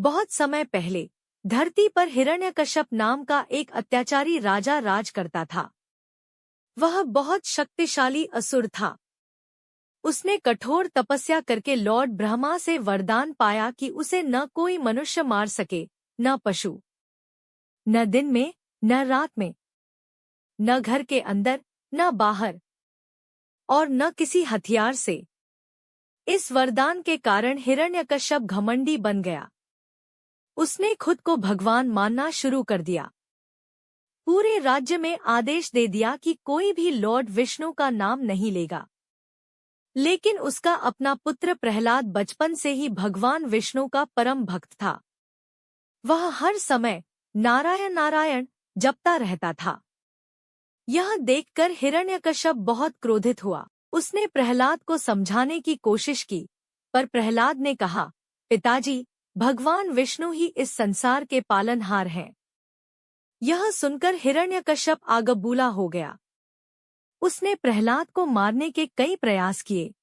बहुत समय पहले धरती पर हिरण्यकश्यप नाम का एक अत्याचारी राजा राज करता था। वह बहुत शक्तिशाली असुर था। उसने कठोर तपस्या करके लॉर्ड ब्रह्मा से वरदान पाया कि उसे न कोई मनुष्य मार सके, न पशु, न दिन में न रात में, न घर के अंदर न बाहर, और न किसी हथियार से। इस वरदान के कारण हिरण्यकश्यप घमंडी बन गया। उसने खुद को भगवान मानना शुरू कर दिया। पूरे राज्य में आदेश दे दिया कि कोई भी लॉर्ड विष्णु का नाम नहीं लेगा। लेकिन उसका अपना पुत्र प्रहलाद बचपन से ही भगवान विष्णु का परम भक्त था। वह हर समय नारायण नारायण जपता रहता था। यह देखकर हिरण्यकश्यप बहुत क्रोधित हुआ। उसने प्रहलाद को समझाने की कोशिश की, पर प्रहलाद ने कहा, पिताजी, भगवान विष्णु ही इस संसार के पालनहार हैं। यह सुनकर हिरण्यकश्यप आगबूला हो गया। उसने प्रहलाद को मारने के कई प्रयास किए।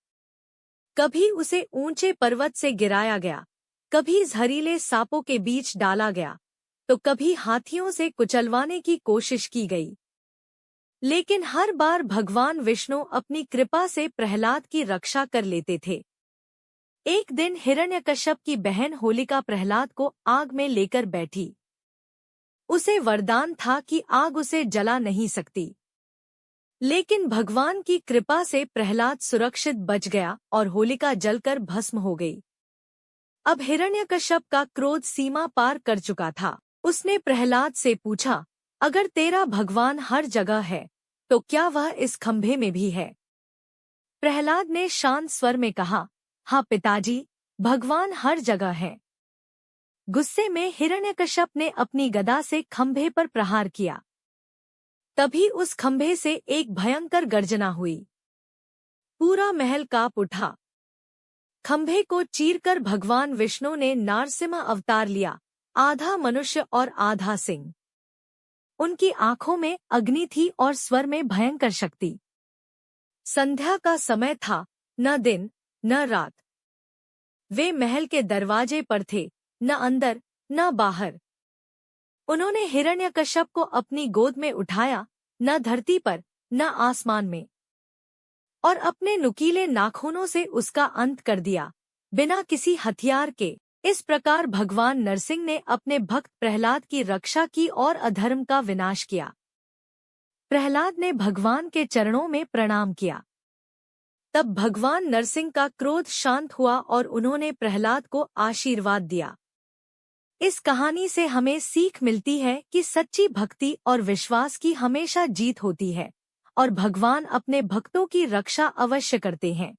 कभी उसे ऊंचे पर्वत से गिराया गया, कभी जहरीले सांपों के बीच डाला गया, तो कभी हाथियों से कुचलवाने की कोशिश की गई। लेकिन हर बार भगवान विष्णु अपनी कृपा से प्रहलाद की रक्षा कर लेते थे। एक दिन हिरण्यकश्यप की बहन होलिका प्रहलाद को आग में लेकर बैठी। उसे वरदान था कि आग उसे जला नहीं सकती। लेकिन भगवान की कृपा से प्रहलाद सुरक्षित बच गया और होलिका जलकर भस्म हो गई। अब हिरण्यकश्यप का क्रोध सीमा पार कर चुका था। उसने प्रहलाद से पूछा, अगर तेरा भगवान हर जगह है, तो क्या वह इस खंभे में भी है? प्रहलाद ने शांत स्वर में कहा, हाँ पिताजी, भगवान हर जगह है। गुस्से में हिरण्यकश्यप ने अपनी गदा से खंभे पर प्रहार किया। तभी उस खंभे से एक भयंकर गर्जना हुई। पूरा महल कांप उठा। खंभे को चीरकर भगवान विष्णु ने नारसिंह अवतार लिया, आधा मनुष्य और आधा सिंह। उनकी आंखों में अग्नि थी और स्वर में भयंकर शक्ति। संध्या का समय था, न दिन न रात। वे महल के दरवाजे पर थे, न अंदर न बाहर। उन्होंने हिरण्यकश्यप को अपनी गोद में उठाया, न धरती पर न आसमान में, और अपने नुकीले नाखूनों से उसका अंत कर दिया, बिना किसी हथियार के। इस प्रकार भगवान नरसिंह ने अपने भक्त प्रहलाद की रक्षा की और अधर्म का विनाश किया। प्रहलाद ने भगवान के चरणों में प्रणाम किया। तब भगवान नरसिंह का क्रोध शांत हुआ और उन्होंने प्रहलाद को आशीर्वाद दिया। इस कहानी से हमें सीख मिलती है कि सच्ची भक्ति और विश्वास की हमेशा जीत होती है, और भगवान अपने भक्तों की रक्षा अवश्य करते हैं।